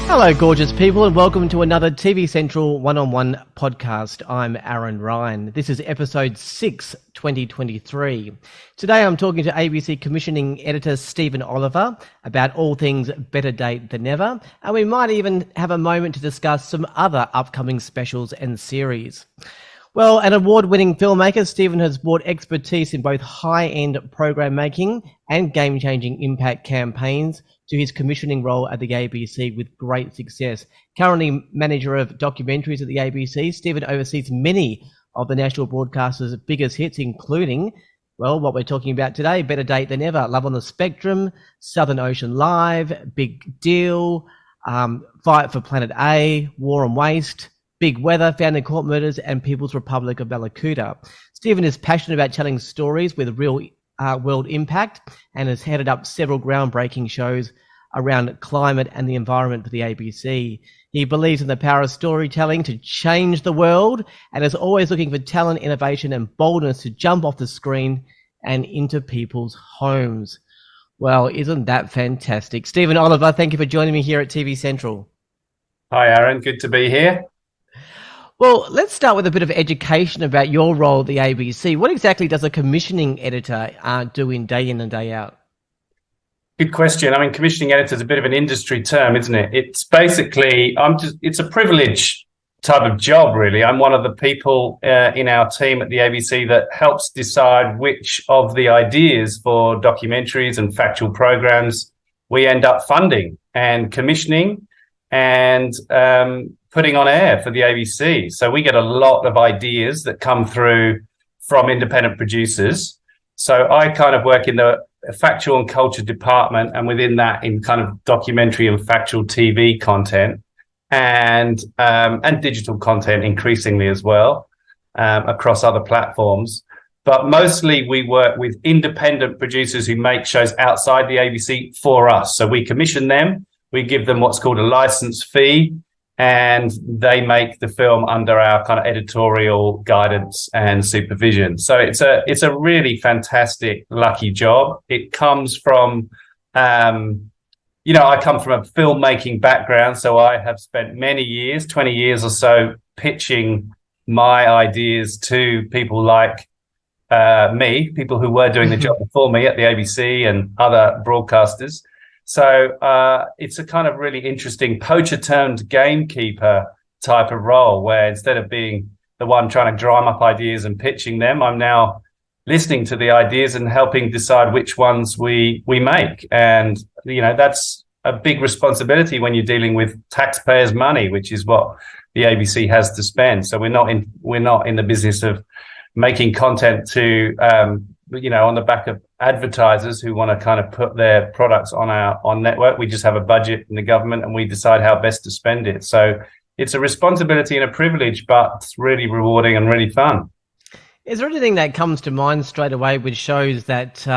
Hello, gorgeous people, and welcome to another TV Central one-on-one podcast. I'm Aaron Ryan. This is episode 6, 2023. Today I'm talking to ABC commissioning editor Stephen Oliver about all things Better Date Than Never, and we might even have a moment to discuss some other upcoming specials and series. Well, an award-winning filmmaker, Stephen has brought expertise in both high-end program making and game-changing impact campaigns to his commissioning role at the ABC with great success. Currently manager of documentaries at the ABC, Stephen oversees many of the national broadcaster's biggest hits, including, well, what we're talking about today, Better Date Than Ever, Love on the Spectrum, Southern Ocean Live, Big Deal, Fight for Planet A, War and Waste, Big Weather, Founding Court Murders, and People's Republic of Malakuta. Stephen is passionate about telling stories with real world impact and has headed up several groundbreaking shows around climate and the environment for the ABC. He believes in the power of storytelling to change the world and is always looking for talent, innovation, and boldness to jump off the screen and into people's homes. Well, isn't that fantastic? Stephen Oliver, thank you for joining me here at TV Central. Hi, Aaron. Good to be here. Well, let's start with a bit of education about your role at the ABC. What exactly does a commissioning editor do in and day out? Good question. I mean, commissioning editor is a bit of an industry term, isn't it? It's basically, it's a privilege type of job, really. I'm one of the people in our team at the ABC that helps decide which of the ideas for documentaries and factual programs we end up funding and commissioning and putting on air for the ABC. So we get a lot of ideas that come through from independent producers. So I kind of work in the factual and culture department, and within that in kind of documentary and factual TV content and digital content increasingly as well, across other platforms. But mostly we work with independent producers who make shows outside the ABC for us. So we commission them, we give them what's called a license fee, and they make the film under our kind of editorial guidance and supervision. So it's a really fantastic, lucky job. It comes from, I come from a filmmaking background, so I have spent many years, 20 years or so, pitching my ideas to people like me, people who were doing the job before me at the ABC and other broadcasters. So it's a kind of really interesting poacher turned gamekeeper type of role, where instead of being the one trying to drum up ideas and pitching them, I'm now listening to the ideas and helping decide which ones we make. And, that's a big responsibility when you're dealing with taxpayers' money, which is what the ABC has to spend. So we're not in the business of making content to, on the back of advertisers who want to kind of put their products on network. We just have a budget in the government and we decide how best to spend it. So it's a responsibility and a privilege, but it's really rewarding and really fun. Is there anything that comes to mind straight away which shows that,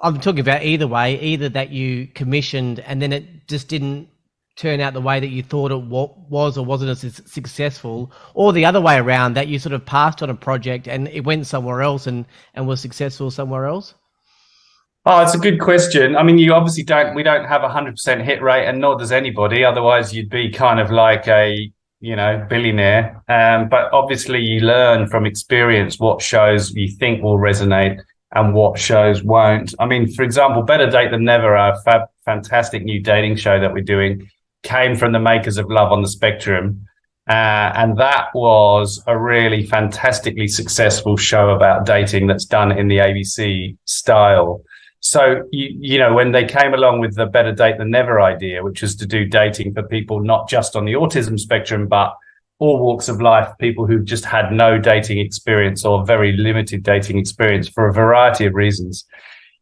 I'm talking about either way, either that you commissioned and then it just didn't turn out the way that you thought it was or wasn't as successful, or the other way around, that you sort of passed on a project and it went somewhere else and was successful somewhere else? Oh, it's a good question. I mean, we don't have a 100% hit rate, and nor does anybody. Otherwise, you'd be kind of like a, billionaire. But obviously you learn from experience what shows you think will resonate and what shows won't. I mean, for example, Better Date Than Never, our fantastic new dating show that we're doing, came from the makers of Love on the Spectrum. And that was a really fantastically successful show about dating that's done in the ABC style. So, when they came along with the Better Date Than Never idea, which was to do dating for people not just on the autism spectrum, but all walks of life, people who've just had no dating experience or very limited dating experience for a variety of reasons,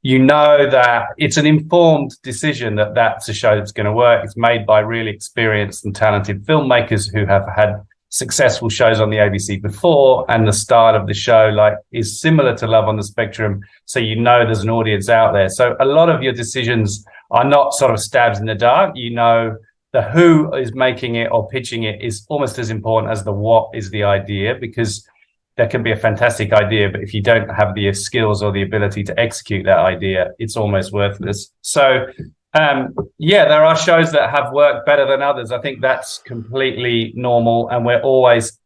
that it's an informed decision that that's a show that's going to work. It's made by really experienced and talented filmmakers who have had successful shows on the ABC before, and the style of the show is similar to Love on the Spectrum, so there's an audience out there. So a lot of your decisions are not sort of stabs in the dark. The who is making it or pitching it is almost as important as the what is the idea, because there can be a fantastic idea, but if you don't have the skills or the ability to execute that idea, it's almost worthless. So Yeah, there are shows that have worked better than others. I think that's completely normal, and we're always,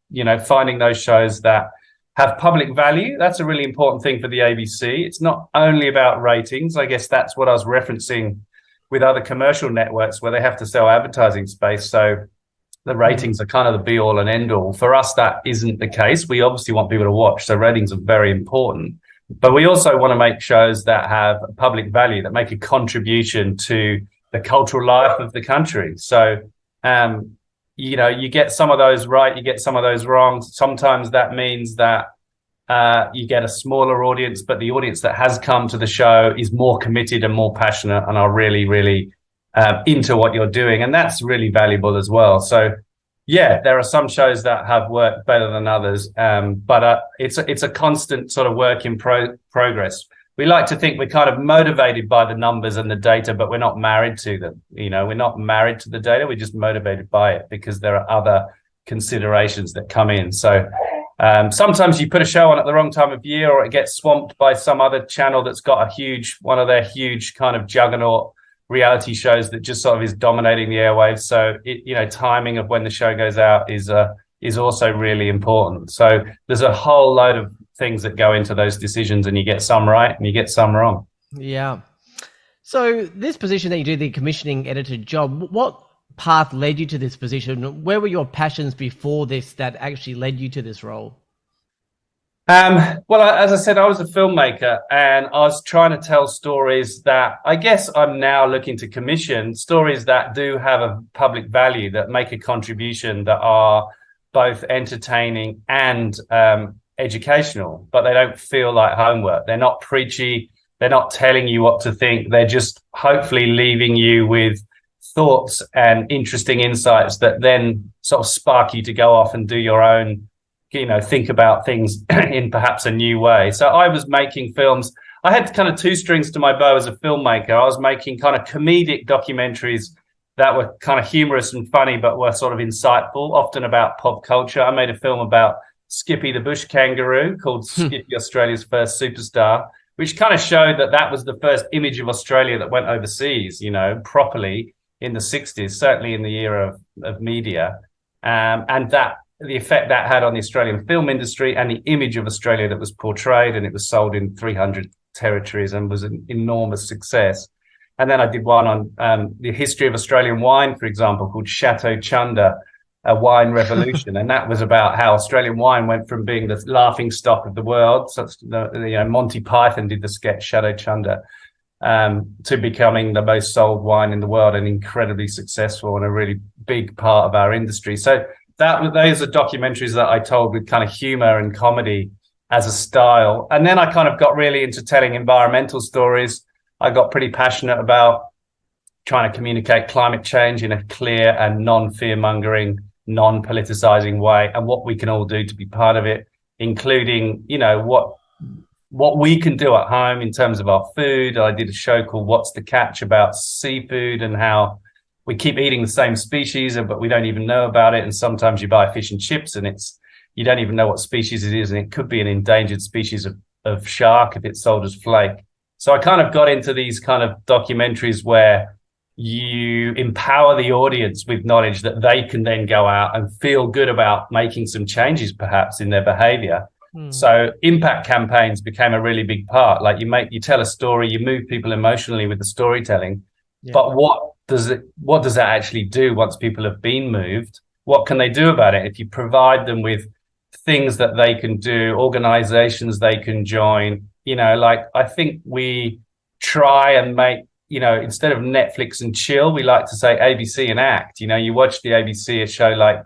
finding those shows that have public value. That's a really important thing for the ABC. It's not only about ratings. I guess that's what I was referencing with other commercial networks where they have to sell advertising space. So the ratings are kind of the be all and end all. For us, that isn't the case. We obviously want people to watch, so ratings are very important. But we also want to make shows that have public value, that make a contribution to the cultural life of the country. So, you get some of those right, you get some of those wrong. Sometimes that means that you get a smaller audience, but the audience that has come to the show is more committed and more passionate and are really, really into what you're doing. And that's really valuable as well. So, yeah, there are some shows that have worked better than others, but it's a constant sort of work in progress. We like to think we're kind of motivated by the numbers and the data, but we're not married to them. We're not married to the data. We're just motivated by it because there are other considerations that come in. So sometimes you put a show on at the wrong time of year, or it gets swamped by some other channel that's got one of their huge kind of juggernaut reality shows that just sort of is dominating the airwaves. So timing of when the show goes out is also really important. So there's a whole load of things that go into those decisions, and you get some right and you get some wrong. Yeah. So this position that you do, the commissioning editor job, what path led you to this position? Where were your passions before this that actually led you to this role? Well, as I said, I was a filmmaker, and I was trying to tell stories that I guess I'm now looking to commission, stories that do have a public value, that make a contribution, that are both entertaining and educational, but they don't feel like homework. They're not preachy. They're not telling you what to think. They're just hopefully leaving you with thoughts and interesting insights that then sort of spark you to go off and do your own, think about things in perhaps a new way. So I was making films. I had kind of two strings to my bow as a filmmaker. I was making kind of comedic documentaries that were kind of humorous and funny, but were sort of insightful, often about pop culture. I made a film about Skippy the bush kangaroo called Skippy, Australia's First Superstar, which kind of showed that was the first image of Australia that went overseas, properly in the 60s, certainly in the era of media. And that the effect that had on the Australian film industry and the image of Australia that was portrayed, and it was sold in 300 territories and was an enormous success. And then I did one on the history of Australian wine, for example, called Chateau Chunder, a wine revolution. And that was about how Australian wine went from being the laughing stock of the world, Monty Python did the sketch Chateau Chunder, to becoming the most sold wine in the world and incredibly successful and a really big part of our industry. So those are documentaries that I told with kind of humor and comedy as a style. And then I kind of got really into telling environmental stories. I got pretty passionate about trying to communicate climate change in a clear and non-fear-mongering, non-politicizing way, and what we can all do to be part of it, including, what we can do at home in terms of our food. I did a show called What's the Catch about seafood and how we keep eating the same species, but we don't even know about it. And sometimes you buy fish and chips and you don't even know what species it is. And it could be an endangered species of shark if it's sold as flake. So I kind of got into these kind of documentaries where you empower the audience with knowledge that they can then go out and feel good about making some changes perhaps in their behavior. So impact campaigns became a really big part. Like you tell a story, you move people emotionally with the storytelling, but what does that actually do once people have been moved? What can they do about it? If you provide them with things that they can do, organizations they can join, I think we try and make, instead of Netflix and chill, we like to say ABC and act. You watch the ABC, a show like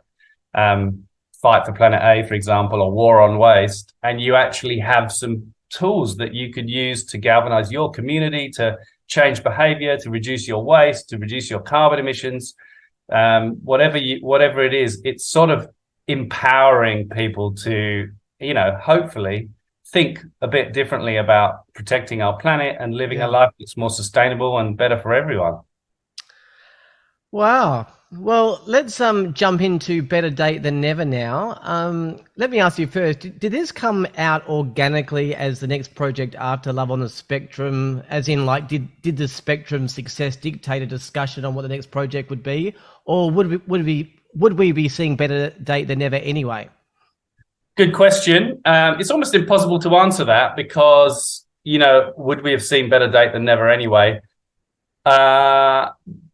Fight for Planet A, for example, or War on Waste, and you actually have some tools that you could use to galvanize your community, to change behavior, to reduce your waste, to reduce your carbon emissions, whatever it is. It's sort of empowering people to, hopefully think a bit differently about protecting our planet and living a life that's more sustainable and better for everyone. Wow. Well, let's jump into Better Date Than Never now. Let me ask you first, did this come out organically as the next project after Love on the Spectrum? As in, like, did the Spectrum success dictate a discussion on what the next project would be? Or would we be seeing Better Date Than Never anyway? Good question. It's almost impossible to answer that because, would we have seen Better Date Than Never anyway?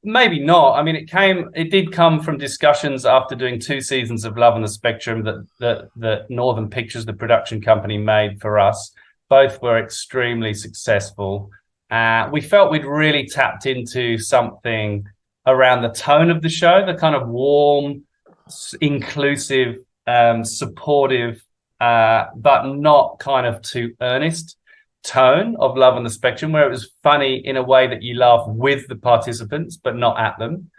Maybe not. I mean, it did come from discussions after doing 2 seasons of Love on the Spectrum that Northern Pictures, the production company, made for us. Both were extremely successful. We felt we'd really tapped into something around the tone of the show, the kind of warm, inclusive, supportive, but not kind of too earnest tone of Love on the Spectrum, where it was funny in a way that you laugh with the participants but not at them.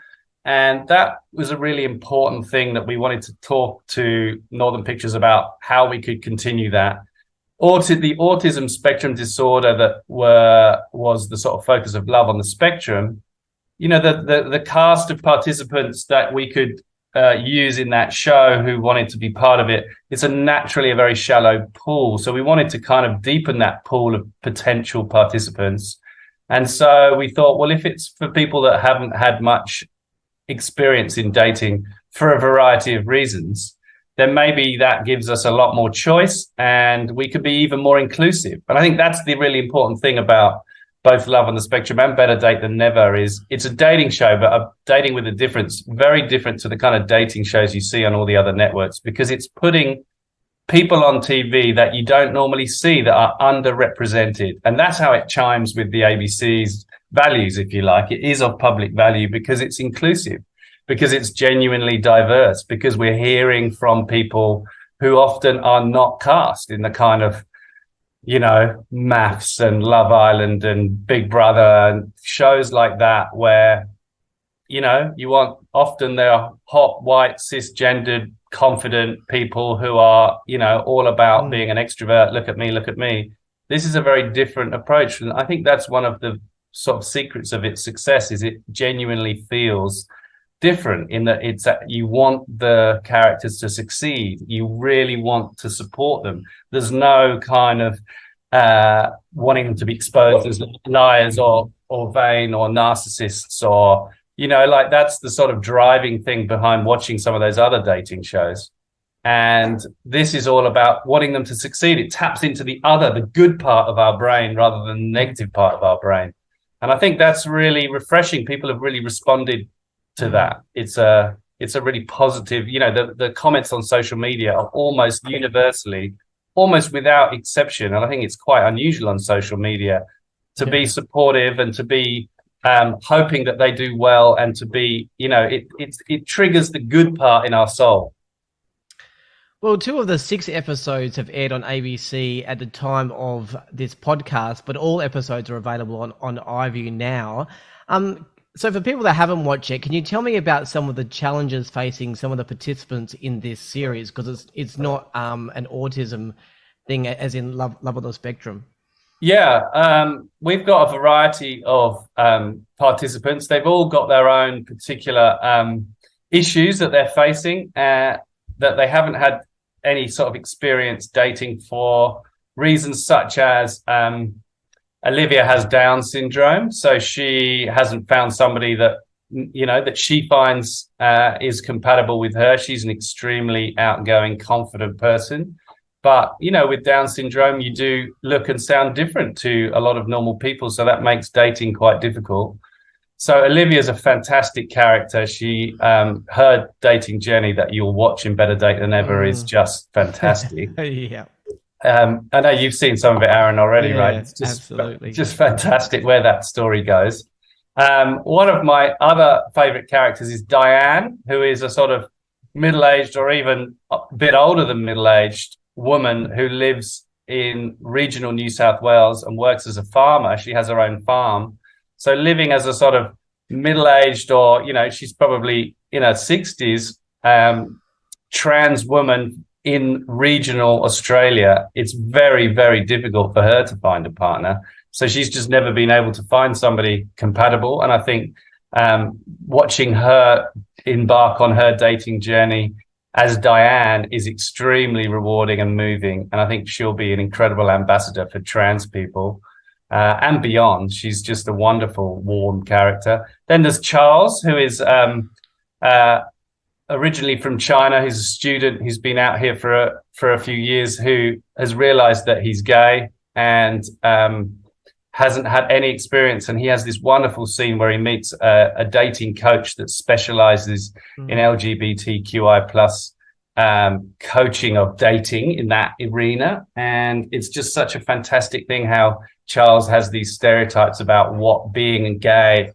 And that was a really important thing that we wanted to talk to Northern Pictures about, how we could continue that. The autism spectrum disorder that was the sort of focus of Love on the Spectrum, the cast of participants that we could use in that show who wanted to be part of it, it's naturally a very shallow pool. So we wanted to kind of deepen that pool of potential participants. And so we thought, well, if it's for people that haven't had much experience in dating for a variety of reasons, then maybe that gives us a lot more choice and we could be even more inclusive. And I think that's the really important thing about both Love on the Spectrum and Better Date Than Never is it's a dating show, but a dating with a difference, very different to the kind of dating shows you see on all the other networks, because it's putting people on TV that you don't normally see that are underrepresented. And that's how it chimes with the ABC's values, if you like. It is of public value because it's inclusive, because it's genuinely diverse, because we're hearing from people who often are not cast in the kind of Maths and Love Island and Big Brother and shows like that where, often they're hot, white, cisgendered, confident people who are, all about being an extrovert. Look at me, look at me. This is a very different approach. And I think that's one of the sort of secrets of its success is it genuinely feels different in that you want the characters to succeed. You really want to support them. There's no kind of wanting them to be exposed as liars or vain or narcissists or, that's the sort of driving thing behind watching some of those other dating shows. And this is all about wanting them to succeed. It taps into the good part of our brain rather than the negative part of our brain. And I think that's really refreshing. People have really responded to that. It's a really positive, the comments on social media are almost universally, almost without exception, and I think it's quite unusual on social media to be supportive and to be hoping that they do well and to be, it triggers the good part in our soul. Well, 2 of the 6 episodes have aired on ABC at the time of this podcast, but all episodes are available on iView now. So for people that haven't watched it, can you tell me about some of the challenges facing some of the participants in this series? Because it's not an autism thing as in Love on the Spectrum. Yeah, we've got a variety of participants. They've all got their own particular issues that they're facing that they haven't had any sort of experience dating for reasons such as Olivia has Down syndrome, so she hasn't found somebody that that she finds is compatible with her. She's an extremely outgoing, confident person, but with Down syndrome, you do look and sound different to a lot of normal people, so that makes dating quite difficult. So Olivia's a fantastic character. She her dating journey that you'll watch in Better Date Than Ever is just fantastic. Yeah. I know you've seen some of it, Aaron, already, right? It's absolutely. Just fantastic where that story goes. One of my other favorite characters is Diane, who is a sort of middle-aged or even a bit older than middle-aged woman who lives in regional New South Wales and works as a farmer. She has her own farm. So living as a sort of middle-aged or, she's probably in her 60s, trans woman in regional Australia, it's very, very difficult for her to find a partner. So she's just never been able to find somebody compatible. And I think watching her embark on her dating journey as Diane is extremely rewarding and moving. And I think she'll be an incredible ambassador for trans people and beyond. She's just a wonderful, warm character. Then there's Charles, who is originally from China, who's a student who's been out here for a few years, who has realized that he's gay and hasn't had any experience. And he has this wonderful scene where he meets a dating coach that specializes in LGBTQI plus coaching of dating in that arena. And it's just such a fantastic thing how Charles has these stereotypes about what being gay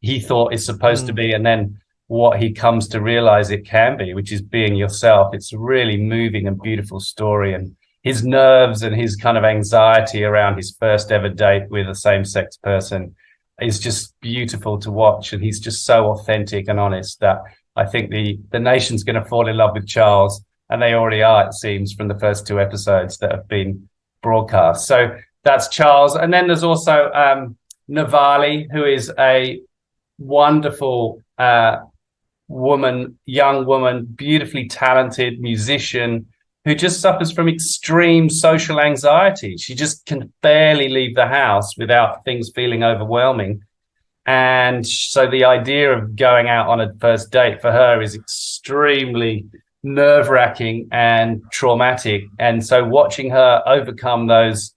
he thought is supposed to be, and then what he comes to realize it can be, which is being yourself. It's a really moving and beautiful story. And his nerves and his kind of anxiety around his first ever date with a same-sex person is just beautiful to watch. And he's just so authentic and honest that I think the nation's going to fall in love with Charles. And they already are, it seems, from the first 2 episodes that have been broadcast. So that's Charles. And then there's also Navali, who is a wonderful young woman, beautifully talented musician who just suffers from extreme social anxiety. She just can barely leave the house without things feeling overwhelming. And so the idea of going out on a first date for her is extremely nerve-wracking and traumatic. And so watching her overcome those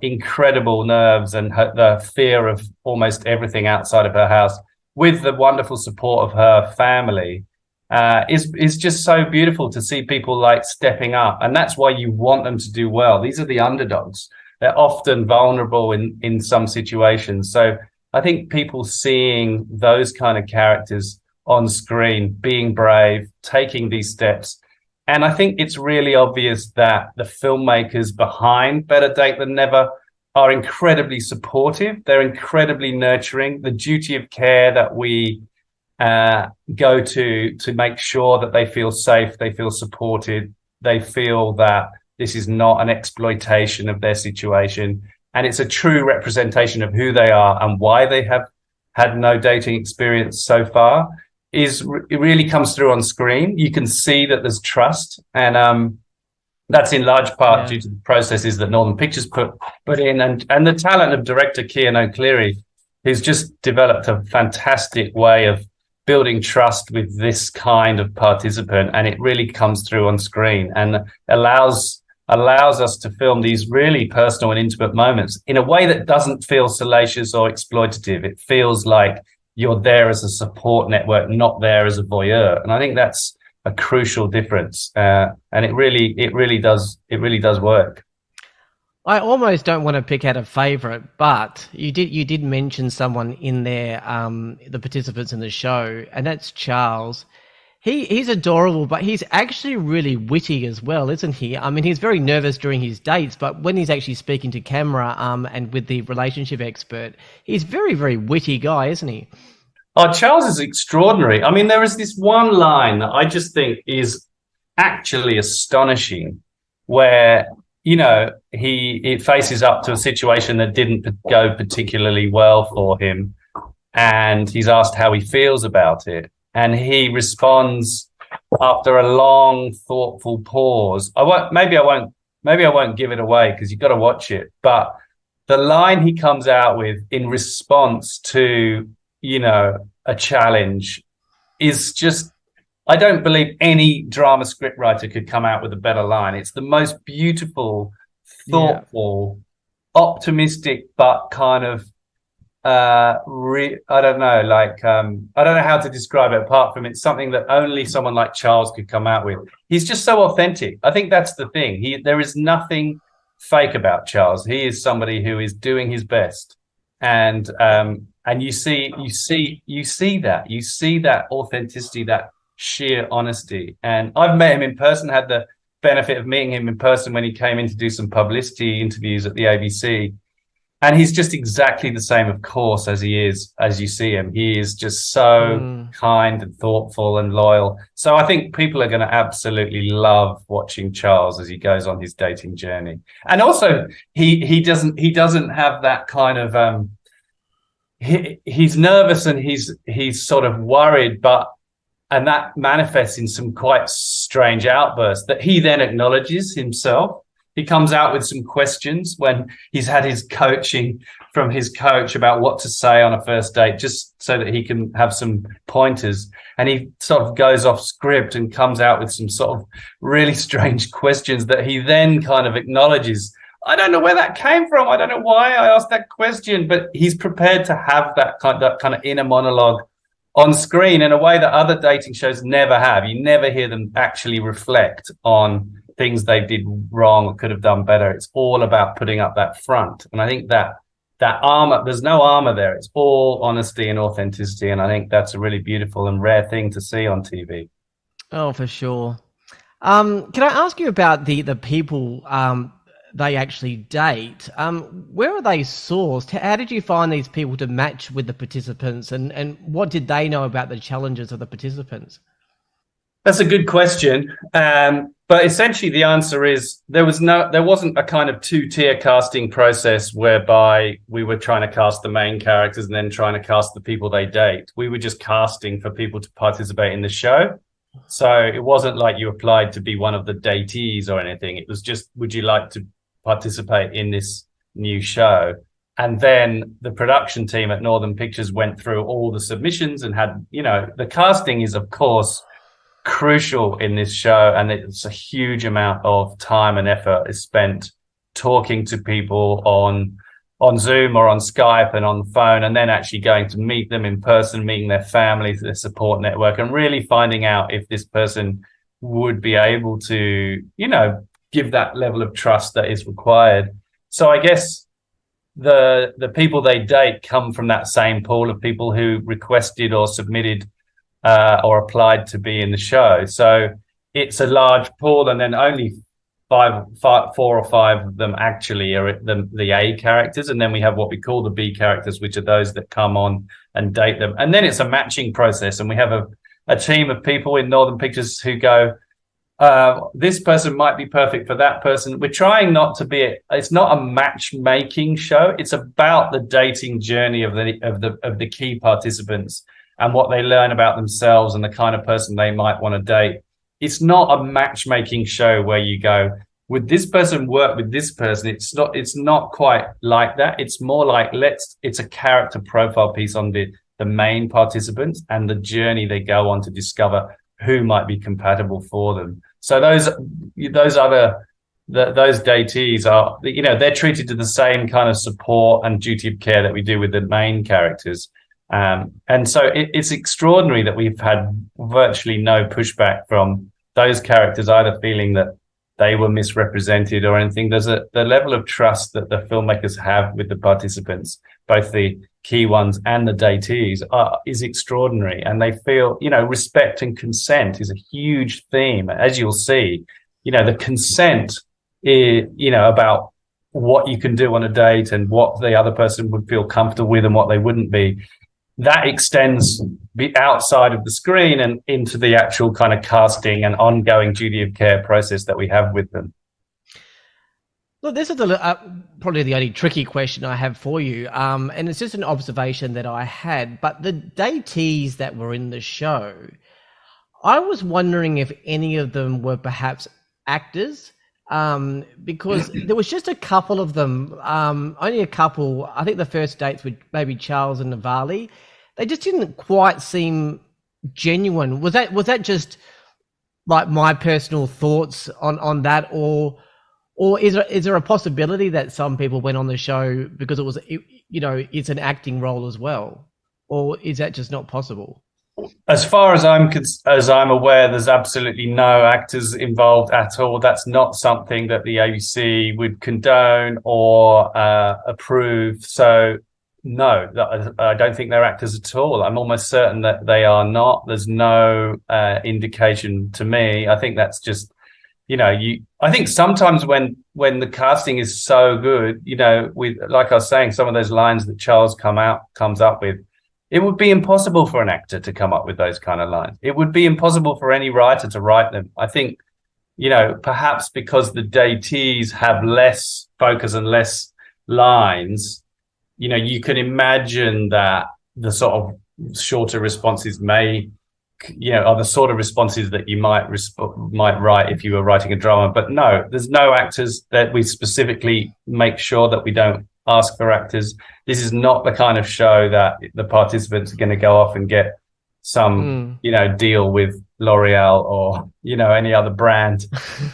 incredible nerves and the fear of almost everything outside of her house with the wonderful support of her family is just so beautiful to see people like stepping up. And that's why you want them to do well. These are the underdogs. They're often vulnerable in some situations. So I think people seeing those kind of characters on screen, being brave, taking these steps. And I think it's really obvious that the filmmakers behind Better Date Than Never are incredibly supportive. They're incredibly nurturing. The duty of care that we go to make sure that they feel safe, they feel supported, they feel that this is not an exploitation of their situation, and it's a true representation of who they are and why they have had no dating experience so far. It really comes through on screen. You can see that there's trust, and that's in large part due to the processes that Northern Pictures put in, and the talent of director Cian O'Clery, who's just developed a fantastic way of building trust with this kind of participant, and it really comes through on screen and allows us to film these really personal and intimate moments in a way that doesn't feel salacious or exploitative. It feels like you're there as a support network, not there as a voyeur. And I think that's a crucial difference. And it really does work. I almost don't want to pick out a favorite, but you did mention someone in there, the participants in the show, and that's Charles. He's adorable, but he's actually really witty as well, isn't he? I mean, he's very nervous during his dates, but when he's actually speaking to camera and with the relationship expert, he's very, very witty guy, isn't he? Oh, Charles is extraordinary. I mean, there is this one line that I just think is actually astonishing, where, you know, he faces up to a situation that didn't go particularly well for him, and he's asked how he feels about it. And he responds after a long, thoughtful pause. Maybe I won't give it away because you've got to watch it. But the line he comes out with in response to, you know, a challenge is just, I don't believe any drama scriptwriter could come out with a better line. It's the most beautiful, thoughtful, optimistic, but kind of I don't know how to describe it apart from it's something that only someone like Charles could come out with. He's just so authentic. I think that's the thing. There is nothing fake about Charles. He is somebody who is doing his best, and you see that authenticity, that sheer honesty. And I've met him in person, had the benefit of meeting him in person when he came in to do some publicity interviews at the ABC. And he's just exactly the same, of course, as he is, as you see him. He is just so kind and thoughtful and loyal. So I think people are going to absolutely love watching Charles as he goes on his dating journey. And also, he doesn't have that kind of he's nervous and he's sort of worried, and that manifests in some quite strange outbursts that he then acknowledges himself. He comes out with some questions when he's had his coaching from his coach about what to say on a first date, just so that he can have some pointers. And he sort of goes off script and comes out with some sort of really strange questions that he then kind of acknowledges. I don't know where that came from. I don't know why I asked that question, but he's prepared to have that kind of inner monologue on screen in a way that other dating shows never have. You never hear them actually reflect on things they did wrong or could have done better. It's all about putting up that front. And I think that armor, there's no armor there. It's all honesty and authenticity. And I think that's a really beautiful and rare thing to see on TV. Oh, for sure. Can I ask you about the people they actually date? Where are they sourced? How did you find these people to match with the participants, and what did they know about the challenges of the participants? That's a good question. But essentially the answer is there wasn't a kind of two-tier casting process whereby we were trying to cast the main characters and then trying to cast the people they date. We were just casting for people to participate in the show. So it wasn't like you applied to be one of the datees or anything. It was just, would you like to participate in this new show? And then the production team at Northern Pictures went through all the submissions and had, the casting is, of course, crucial in this show, and it's a huge amount of time and effort is spent talking to people on Zoom or on Skype and on the phone, and then actually going to meet them in person, meeting their families, their support network, and really finding out if this person would be able to, give that level of trust that is required. So I guess the people they date come from that same pool of people who requested or submitted or applied to be in the show. So it's a large pool, and then only four or five of them actually are the A characters, and then we have what we call the B characters, which are those that come on and date them. And then it's a matching process, and we have a team of people in Northern Pictures who go, this person might be perfect for that person. We're trying not to be it's not a matchmaking show. It's about the dating journey of the key participants and what they learn about themselves and the kind of person they might want to date. It's not a matchmaking show where you go, would this person work with this person? It's not quite like that. It's more like it's a character profile piece on the main participants and the journey they go on to discover who might be compatible for them. So those datees are, they're treated to the same kind of support and duty of care that we do with the main characters. And so it's extraordinary that we've had virtually no pushback from those characters either feeling that they were misrepresented or anything. There's the level of trust that the filmmakers have with the participants, both the key ones and the datees, is extraordinary. And they feel, respect and consent is a huge theme. As you'll see, the consent is, about what you can do on a date and what the other person would feel comfortable with and what they wouldn't be. That extends outside of the screen and into the actual kind of casting and ongoing duty of care process that we have with them. Look, this is probably the only tricky question I have for you, and it's just an observation that I had. But the datees that were in the show, I was wondering if any of them were perhaps actors, because there was just a couple of them, only a couple. I think the first dates were maybe Charles and Navali. They just didn't quite seem genuine. Was that just like my personal thoughts on that, or is there a possibility that some people went on the show because it's an acting role as well, or is that just not possible? As far as I'm aware, there's absolutely no actors involved at all. That's not something that the ABC would condone or approve. So no, I don't think they're actors at all. I'm almost certain that they are not. There's no indication to me. I think that's just, I think sometimes when the casting is so good, with, like I was saying, some of those lines that Charles comes up with, it would be impossible for an actor to come up with those kind of lines. It would be impossible for any writer to write them. I think, perhaps because the datees have less focus and less lines, you can imagine that the sort of shorter responses are the sort of responses that you might write if you were writing a drama. But no, there's no actors that we specifically make sure that we don't ask for actors. This is not the kind of show that the participants are going to go off and get some, deal with L'Oreal or, any other brand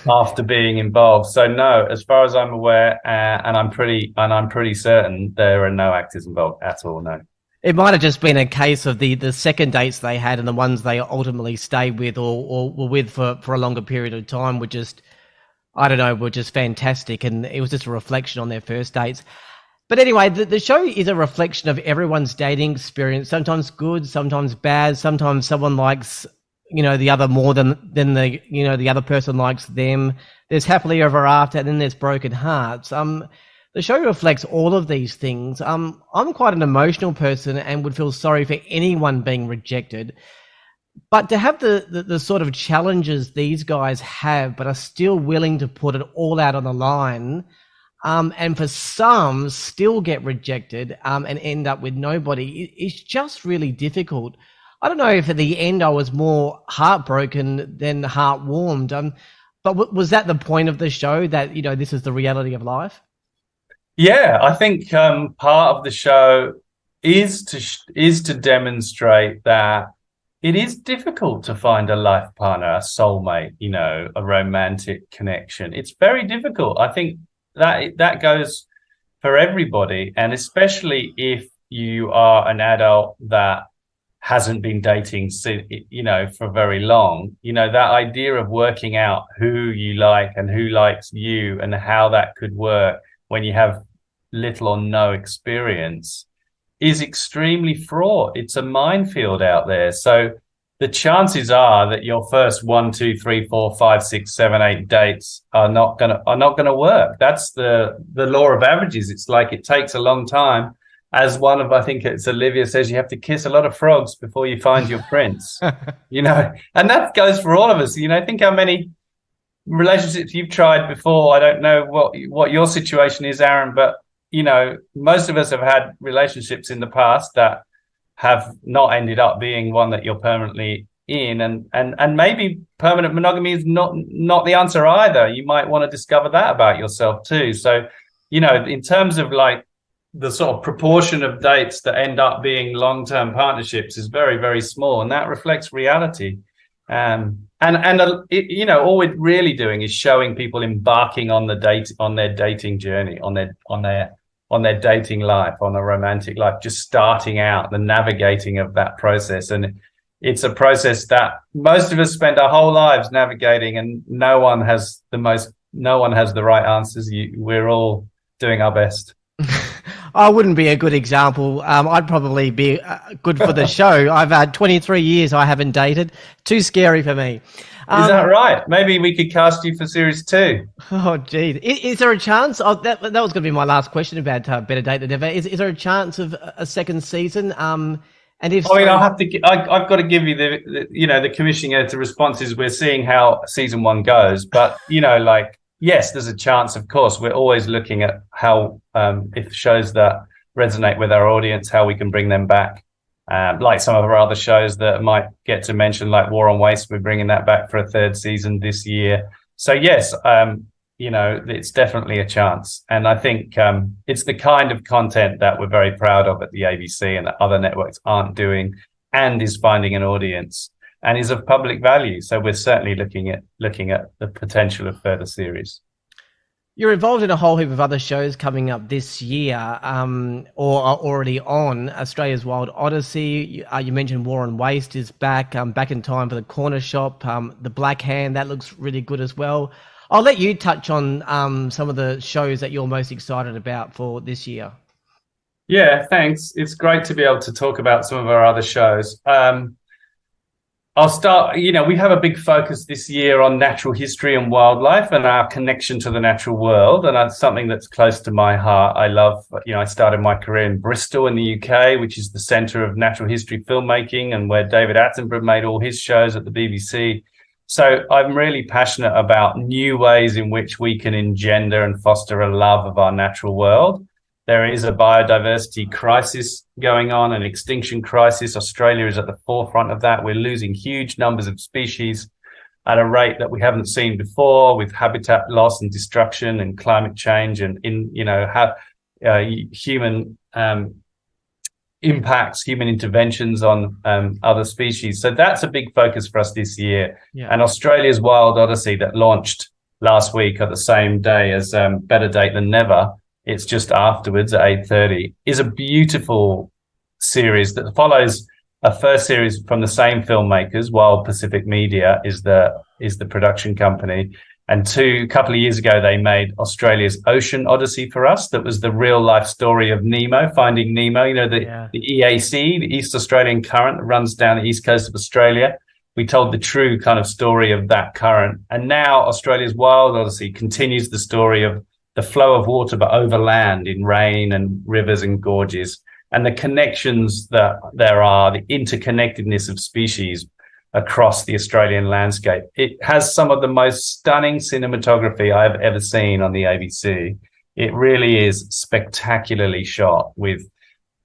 after being involved. So no, as far as I'm aware, and I'm pretty certain there are no actors involved at all. No. It might have just been a case of the second dates they had and the ones they ultimately stayed with or were with for a longer period of time were just, I don't know, were just fantastic. And it was just a reflection on their first dates. But anyway, the show is a reflection of everyone's dating experience, sometimes good, sometimes bad. Sometimes someone likes, the other more than the other person likes them. There's happily ever after, and then there's broken hearts. The show reflects all of these things. I'm quite an emotional person and would feel sorry for anyone being rejected. But to have the sort of challenges these guys have, but are still willing to put it all out on the line, and for some still get rejected and end up with nobody, it's just really difficult. I don't know if at the end I was more heartbroken than heartwarmed. But was that the point of the show, that, this is the reality of life? Yeah, I think part of the show is to demonstrate that it is difficult to find a life partner, a soulmate, a romantic connection. It's very difficult. I think that goes for everybody, and especially if you are an adult that hasn't been dating, for very long. That idea of working out who you like and who likes you and how that could work when you have little or no experience is extremely fraught. It's a minefield out there. So the chances are that your first 1, 2, 3, 4, 5, 6, 7, 8 dates are not gonna work. That's the law of averages. It's like it takes a long time. As I think it's Olivia says, you have to kiss a lot of frogs before you find your prince. And that goes for all of us. Think how many relationships you've tried before. I don't know what your situation is, Aaron, but most of us have had relationships in the past that have not ended up being one that you're permanently in, and maybe permanent monogamy is not the answer either. You might want to discover that about yourself too. So, in terms of like the sort of proportion of dates that end up being long-term partnerships is very, very small, and that reflects reality. All we're really doing is showing people embarking on their dating journey, on their dating life, on a romantic life, just starting out, the navigating of that process. And it's a process that most of us spend our whole lives navigating, and no one has the right answers. We're all doing our best. I wouldn't be a good example. I'd probably be good for the show. I've had 23 years I haven't dated. Too scary for me. Is that right? Maybe we could cast you for series 2. Oh, geez. Is there a chance? That was going to be my last question about Better Date Than Ever. Is there a chance of a second season? And if so, I've got to give you the commissioning editor responses. We're seeing how season 1 goes, but yes, there's a chance. Of course, we're always looking at how if shows that resonate with our audience, how we can bring them back. Like some of our other shows that might get to mention, like War on Waste, we're bringing that back for a 3rd season this year. So yes, it's definitely a chance. And I think it's the kind of content that we're very proud of at the ABC and that other networks aren't doing, and is finding an audience and is of public value. So we're certainly looking at the potential of further series. You're involved in a whole heap of other shows coming up this year, or are already on. Australia's Wild Odyssey. You mentioned War on Waste is back. Back in Time for the Corner Shop. The Black Hand, that looks really good as well. I'll let you touch on some of the shows that you're most excited about for this year. Yeah, thanks. It's great to be able to talk about some of our other shows. I'll start, we have a big focus this year on natural history and wildlife and our connection to the natural world. And that's something that's close to my heart. I love, I started my career in Bristol in the UK, which is the center of natural history filmmaking and where David Attenborough made all his shows at the BBC. So I'm really passionate about new ways in which we can engender and foster a love of our natural world. There is a biodiversity crisis going on, an extinction crisis. Australia is at the forefront of that. We're losing huge numbers of species at a rate that we haven't seen before, with habitat loss and destruction and climate change and human impacts, human interventions on other species. So that's a big focus for us this year. Yeah. And Australia's Wild Odyssey that launched last week at the same day as Better Date Than Never, it's just afterwards at 8:30, is a beautiful series that follows a first series from the same filmmakers. Wild Pacific Media is the production company. And a couple of years ago, they made Australia's Ocean Odyssey for us. That was the real life story of Nemo, Finding Nemo, the EAC, the East Australian Current that runs down the east coast of Australia. We told the true kind of story of that current. And now Australia's Wild Odyssey continues the story of the flow of water, but over land in rain and rivers and gorges, and the connections that there are, the interconnectedness of species across the Australian landscape. It has some of the most stunning cinematography I've ever seen on the ABC. It really is spectacularly shot with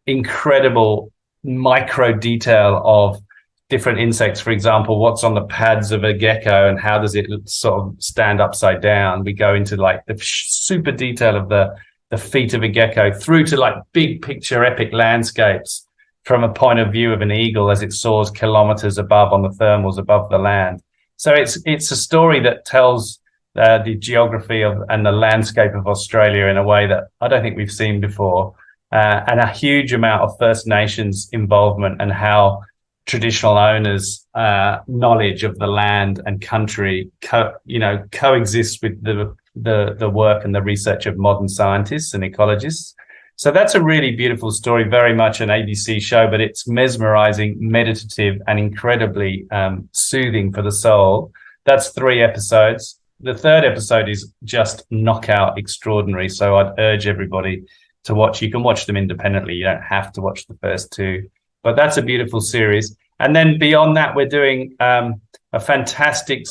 incredible micro detail of different insects. For example, what's on the pads of a gecko and how does it sort of stand upside down? We go into like the super detail of the feet of a gecko through to like big picture epic landscapes from a point of view of an eagle as it soars kilometers above on the thermals above the land. So it's a story that tells the geography of and the landscape of Australia in a way that I don't think we've seen before, and a huge amount of First Nations involvement and how traditional owners' knowledge of the land and country coexist with the work and the research of modern scientists and ecologists. So that's a really beautiful story, very much an ABC show, but it's mesmerizing, meditative, and incredibly soothing for the soul. That's 3 episodes. The 3rd episode is just knockout extraordinary. So I'd urge everybody to watch. You can watch them independently. You don't have to watch the first 2, but that's a beautiful series. And then beyond that, we're doing a fantastic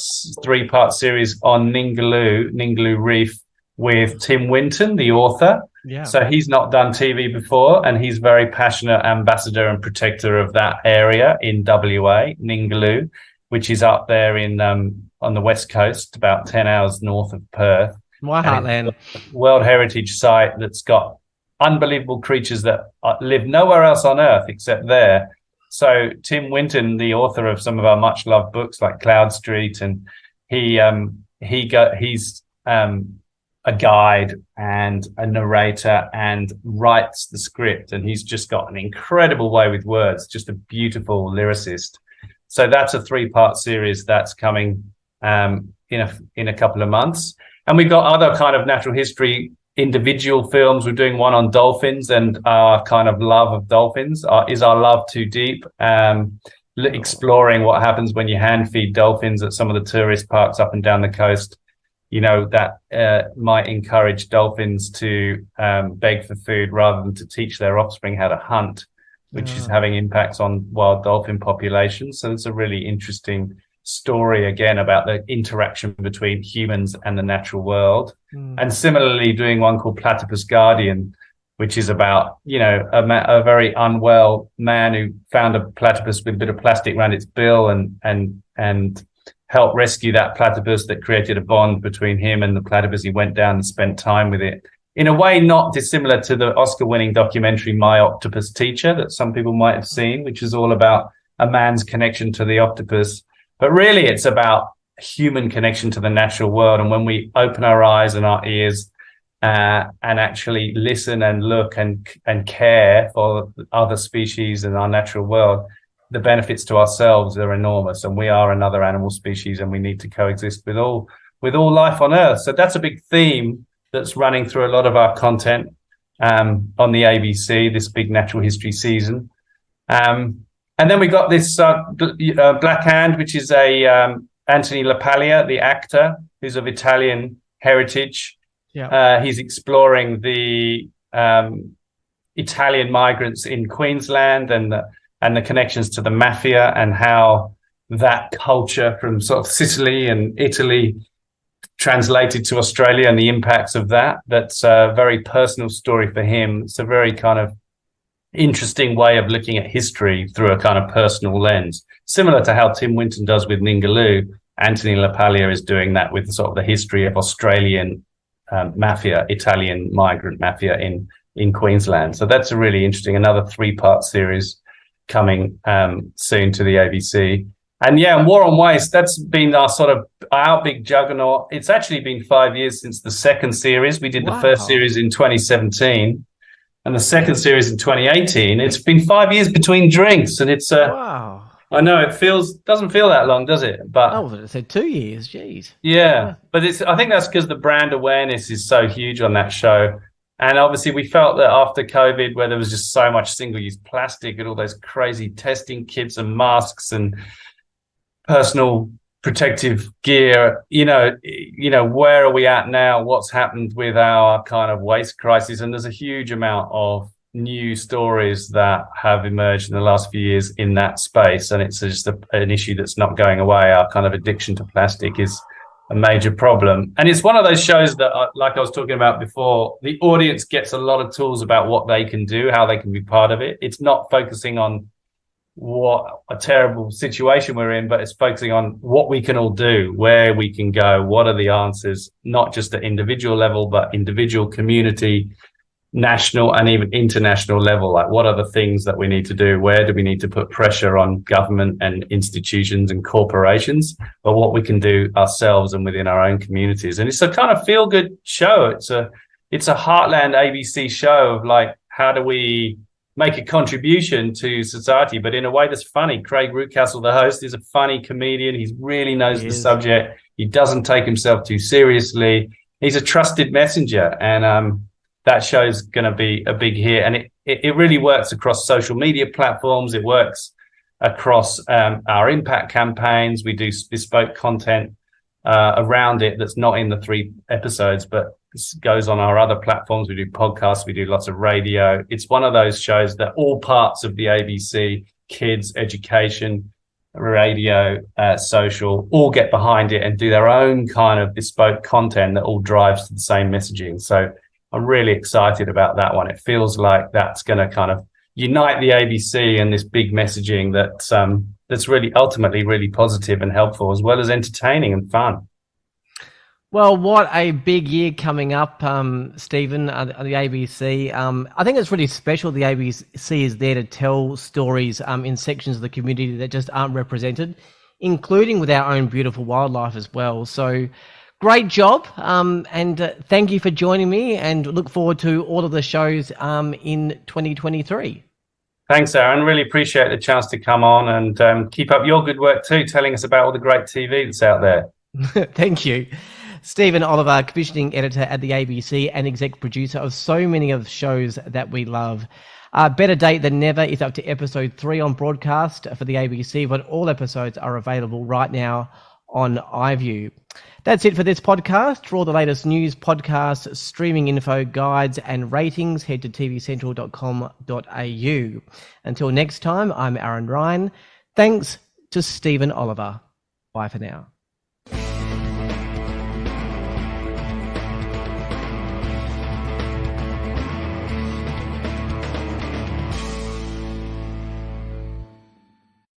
3-part series on Ningaloo Reef with Tim Winton, the author. Yeah. So he's not done TV before, and he's very passionate ambassador and protector of that area in WA, Ningaloo, which is up there in on the west coast, about 10 hours north of Perth. My heartland. World Heritage Site that's got unbelievable creatures that live nowhere else on Earth except there. So Tim Winton, the author of some of our much loved books like Cloud Street, and he's a guide and a narrator and writes the script, and he's just got an incredible way with words, just a beautiful lyricist. So that's a 3-part series that's coming in a couple of months. And we've got other kind of natural history individual films. We're doing one on dolphins and our kind of love of dolphins. Is our love too deep? Exploring what happens when you hand feed dolphins at some of the tourist parks up and down the coast. That might encourage dolphins to beg for food rather than to teach their offspring how to hunt, which is having impacts on wild dolphin populations. So it's a really interesting story, again, about the interaction between humans and the natural world. And similarly, doing one called Platypus Guardian, which is about, a very unwell man who found a platypus with a bit of plastic around its bill and helped rescue that platypus. That created a bond between him and the platypus. He went down and spent time with it in a way not dissimilar to the Oscar-winning documentary My Octopus Teacher that some people might have seen, which is all about a man's connection to the octopus. But really, it's about human connection to the natural world. And when we open our eyes and our ears and actually listen and look and care for other species in our natural world, the benefits to ourselves are enormous. And we are another animal species, and we need to coexist with all life on Earth. So that's a big theme that's running through a lot of our content on the ABC, this big natural history season. And then we got this Black Hand, which is Anthony LaPaglia, the actor, who's of Italian heritage. Yeah. He's exploring the Italian migrants in Queensland and the connections to the mafia, and how that culture from sort of Sicily and Italy translated to Australia and the impacts of that. That's a very personal story for him. It's a very kind of interesting way of looking at history through a kind of personal lens, similar to how Tim Winton does with Ningaloo. Anthony LaPaglia is doing that with sort of the history of Australian mafia, Italian migrant mafia in Queensland. So that's a really interesting, another 3-part series coming soon to the ABC. And yeah, War on Waste, that's been our big juggernaut. It's actually been 5 years since the second series. We did the first series in 2017 and the second series in 2018. It's been 5 years between drinks, and it's wow. I know doesn't feel that long, does it? But I said 2 years. Geez. Yeah, but I think that's because the brand awareness is so huge on that show. And obviously we felt that after COVID, where there was just so much single-use plastic and all those crazy testing kits and masks and personal protective gear, where are we at now? What's happened with our kind of waste crisis? And there's a huge amount of new stories that have emerged in the last few years in that space, and it's just an issue that's not going away. Our kind of addiction to plastic is a major problem, and it's one of those shows that, like I was talking about before, the audience gets a lot of tools about what they can do, how they can be part of it. It's not focusing on what a terrible situation we're in, but it's focusing on what we can all do, where we can go, what are the answers, not just at individual level, but individual, community, national, and even international level. Like, what are the things that we need to do? Where do we need to put pressure on government and institutions and corporations, but what we can do ourselves and within our own communities? And it's a kind of feel-good show. It's a heartland ABC show of like, how do we make a contribution to society, but in a way that's funny. Craig Rootcastle, the host, is a funny comedian. He really knows the subject. He doesn't take himself too seriously. He's a trusted messenger, and that show's going to be a big hit. And it really works across social media platforms. It works across our impact campaigns. We do bespoke content around it that's not in the 3 episodes, but goes on our other platforms. We do podcasts, we do lots of radio. It's one of those shows that all parts of the ABC, kids, education, radio, social, all get behind it and do their own kind of bespoke content that all drives to the same messaging. So I'm really excited about that one. It feels like that's going to kind of unite the ABC and this big messaging that's really ultimately really positive and helpful, as well as entertaining and fun. Well, what a big year coming up, Stephen, on the ABC. I think it's really special the ABC is there to tell stories in sections of the community that just aren't represented, including with our own beautiful wildlife as well. So great job, and thank you for joining me, and look forward to all of the shows in 2023. Thanks, Aaron. Really appreciate the chance to come on, and keep up your good work too, telling us about all the great TV that's out there. Thank you. Stephen Oliver, commissioning editor at the ABC and exec producer of so many of the shows that we love. Better Date Than Never is up to episode 3 on broadcast for the ABC, but all episodes are available right now on iView. That's it for this podcast. For all the latest news, podcasts, streaming info, guides and ratings, head to tvcentral.com.au. Until next time, I'm Aaron Ryan. Thanks to Stephen Oliver. Bye for now.